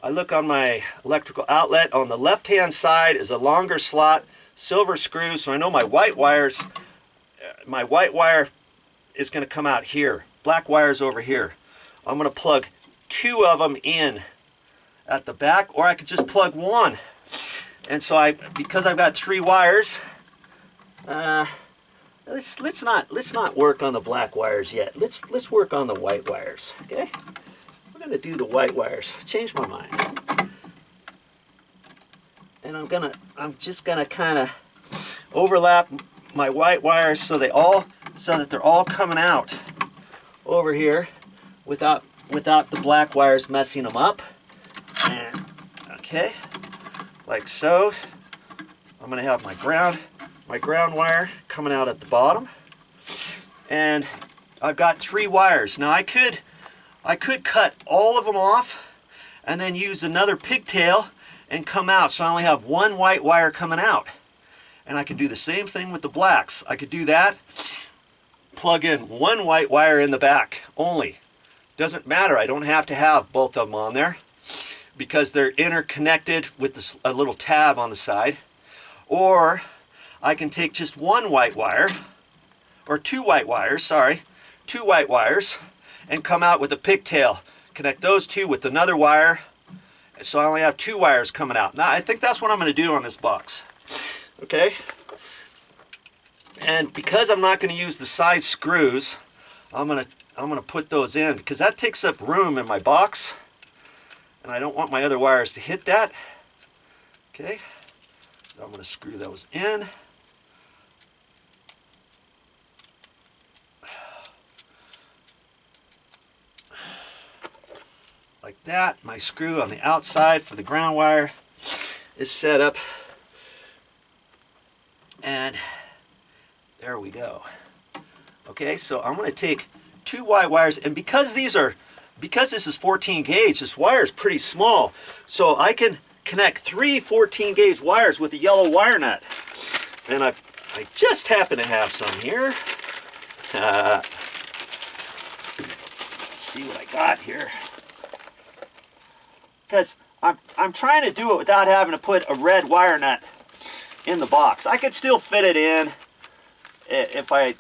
I look on my electrical outlet. On the left-hand side is a longer slot, silver screw, so I know my white wire is going to come out here. Black wire's over here. I'm going to plug 2 of them in at the back, or I could just plug 1. And so because I've got 3 wires, let's not work on the black wires yet. Let's work on the white wires. Okay, we're going to do the white wires. Change my mind. And I'm just gonna kind of overlap my white wires so that they're all coming out over here without the black wires messing them up. And okay, like so. I'm gonna have my ground wire coming out at the bottom, and I've got 3 wires. Now I could cut all of them off and then use another pigtail and come out, so I only have 1 white wire coming out. And I can do the same thing with the blacks. I could do that, plug in 1 white wire in the back only. Doesn't matter, I don't have to have both of them on there because they're interconnected with a little tab on the side. Or I can take just 1 white wire, or 2 white wires, sorry, 2 white wires, and come out with a pigtail. Connect those 2 with another wire, so I only have 2 wires coming out. Now I think that's what I'm going to do on this box. Okay? And because I'm not going to use the side screws, I'm going to put those in because that takes up room in my box, and I don't want my other wires to hit that. Okay? So I'm going to screw those in. Like that. My screw on the outside for the ground wire is set up, and there we go. Okay, so I'm going to take 2 white wires, and because this is 14 gauge, this wire is pretty small, so I can connect 3 14 gauge wires with a yellow wire nut, and I just happen to have some here. Let's see what I got here. Because I'm trying to do it without having to put a red wire nut in the box. I could still fit it in if I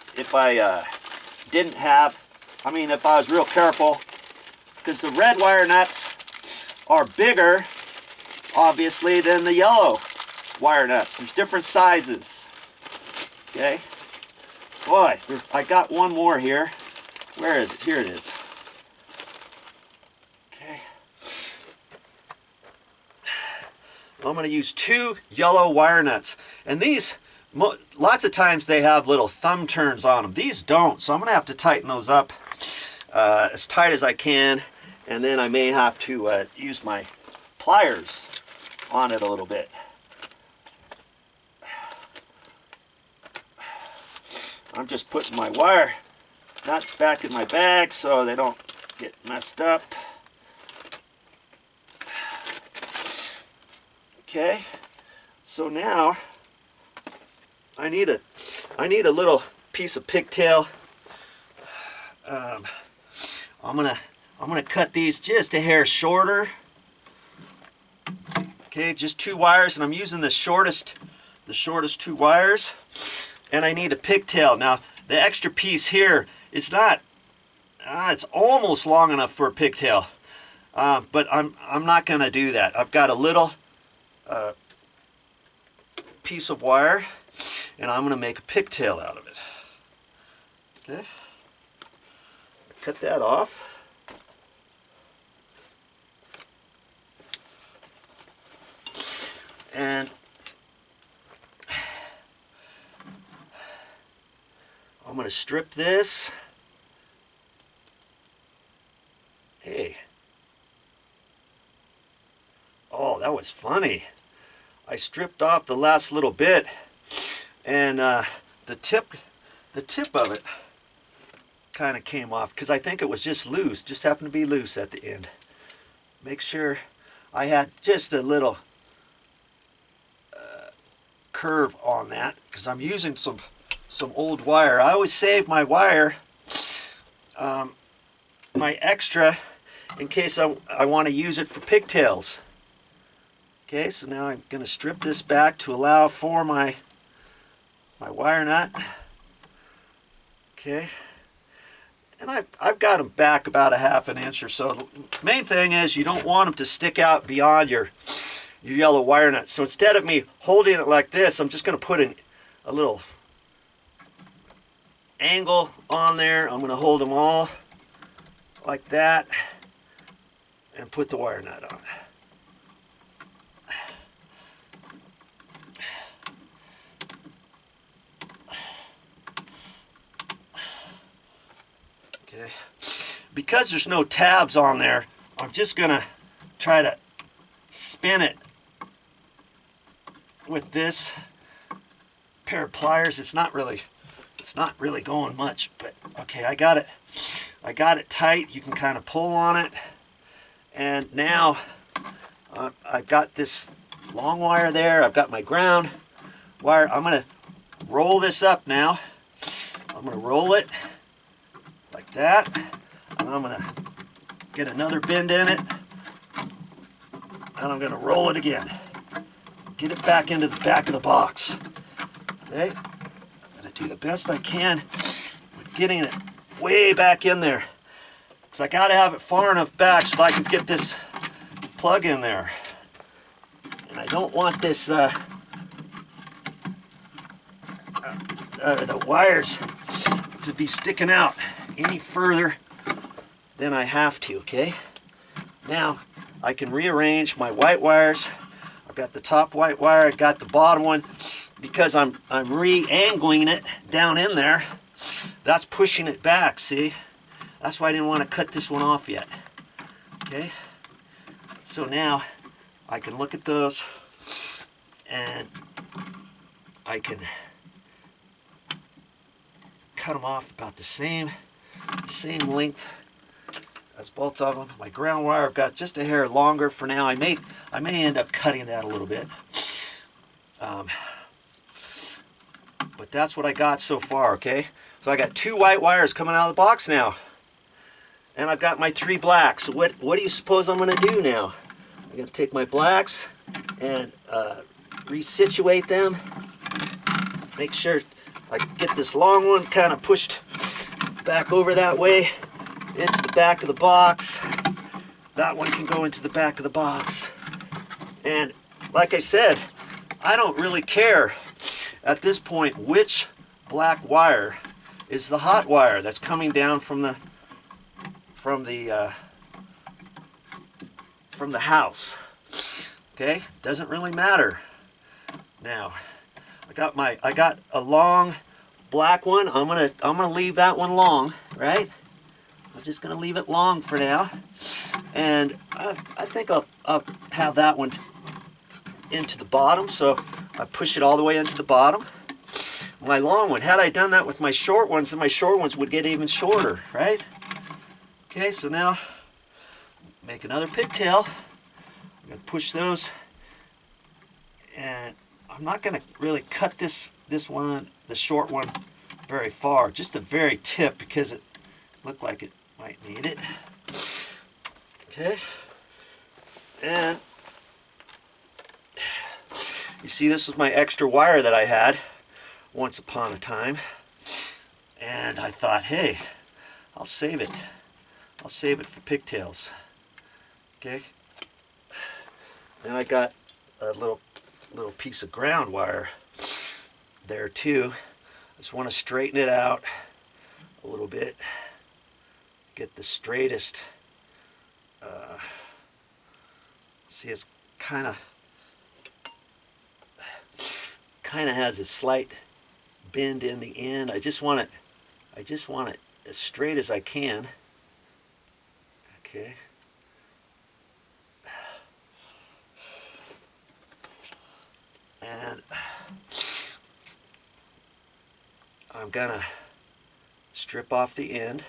didn't have, if I was real careful, because the red wire nuts are bigger, obviously, than the yellow wire nuts. There's different sizes. Okay. Boy, I got one more here. Where is it? Here it is. I'm going to use 2 yellow wire nuts, and these, lots of times they have little thumb turns on them. These don't, so I'm going to have to tighten those up as tight as I can, and then I may have to use my pliers on it a little bit. I'm just putting my wire nuts back in my bag so they don't get messed up. Okay, so now I need a little piece of pigtail. I'm gonna cut these just a hair shorter. Okay, just 2 wires, and I'm using the shortest 2 wires. And I need a pigtail. Now the extra piece here is not. It's almost long enough for a pigtail, but I'm not gonna do that. I've got a little piece of wire, and I'm going to make a pigtail out of it. Okay, cut that off. And I'm going to strip this. Hey. Oh, that was funny. I stripped off the last little bit, and the tip of it kind of came off because I think it was just loose, just happened to be loose at the end. Make sure I had just a little curve on that because I'm using some old wire. I always save my wire, my extra, in case I want to use it for pigtails. Okay, so now I'm going to strip this back to allow for my wire nut. Okay, and I've got them back about 1/2 inch or so. The main thing is you don't want them to stick out beyond your yellow wire nut. So instead of me holding it like this, I'm just going to put a little angle on there. I'm going to hold them all like that and put the wire nut on. Okay. Because there's no tabs on there, I'm just going to try to spin it with this pair of pliers. It's not really going much, but okay, I got it tight. You can kind of pull on it, and now I've got this long wire there. I've got my ground wire. I'm going to roll this up now. I'm going to roll it like that, and I'm going to get another bend in it, and I'm going to roll it again. Get it back into the back of the box. Okay, I'm going to do the best I can with getting it way back in there, because I got to have it far enough back so I can get this plug in there. And I don't want this the wires to be sticking out any further than I have to. Okay, now I can rearrange my white wires. I've got the top white wire, I've got the bottom one. Because I'm re-angling it down in there, that's pushing it back, see? That's why I didn't want to cut this one off yet. Okay, so now I can look at those, and I can cut them off about the same length as both of them. My ground wire I've got just a hair longer for now. I may end up cutting that a little bit. But that's what I got so far, okay? So I got 2 white wires coming out of the box now. And I've got my 3 blacks. So what do you suppose I'm going to do now? I'm going to take my blacks and resituate them. Make sure I get this long one kind of pushed back over that way into the back of the box. That one can go into the back of the box. And like I said, I don't really care at this point which black wire is the hot wire that's coming down from the house. Okay, doesn't really matter. Now I got a long black one. I'm gonna leave that one long, right? I'm just gonna leave it long for now, and I think I'll have that one into the bottom, so I push it all the way into the bottom. My long one, had I done that with my short ones, then my short ones would get even shorter, right? Okay, so now make another pigtail. I'm going to push those, and I'm not going to really cut this one, the short one, very far, just the very tip, because it looked like it might need it. Okay, and you see, this was my extra wire that I had once upon a time, and I thought, hey, I'll save it. I'll save it for pigtails. Okay. And I got a little piece of ground wire there too. I just want to straighten it out a little bit. Get the straightest. See, it's kind of has a slight bend in the end. I just want it as straight as I can. Okay. And I'm gonna strip off the end.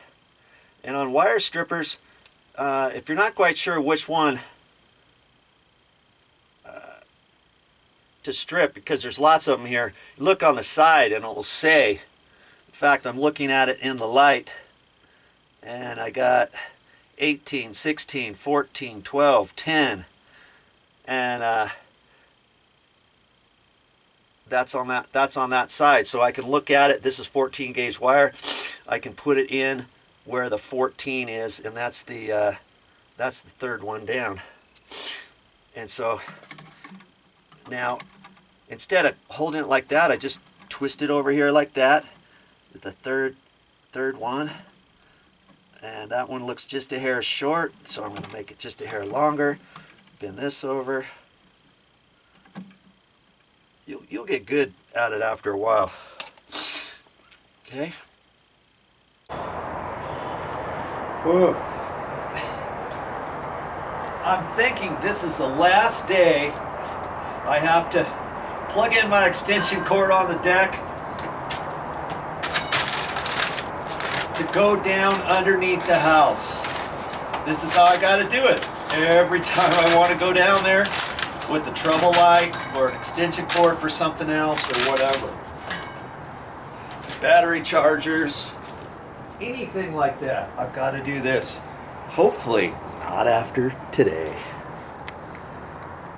And on wire strippers, if you're not quite sure which one to strip, because there's lots of them here, look on the side and it will say, in fact, I'm looking at it in the light, and I got 18, 16, 14, 12, 10, and that's on that side. So I can look at it. This is 14 gauge wire. I can put it in where the 14 is, and that's the third one down. And so now, instead of holding it like that, I just twist it over here like that. The third one, and that one looks just a hair short, so I'm going to make it just a hair longer. Bend this over. You'll get good at it after a while. Okay. Whoa. I'm thinking this is the last day I have to plug in my extension cord on the deck to go down underneath the house. This is how I got to do it. Every time I want to go down there with the trouble light or an extension cord for something else or whatever. Battery chargers, anything like that, I've got to do this. Hopefully not after today.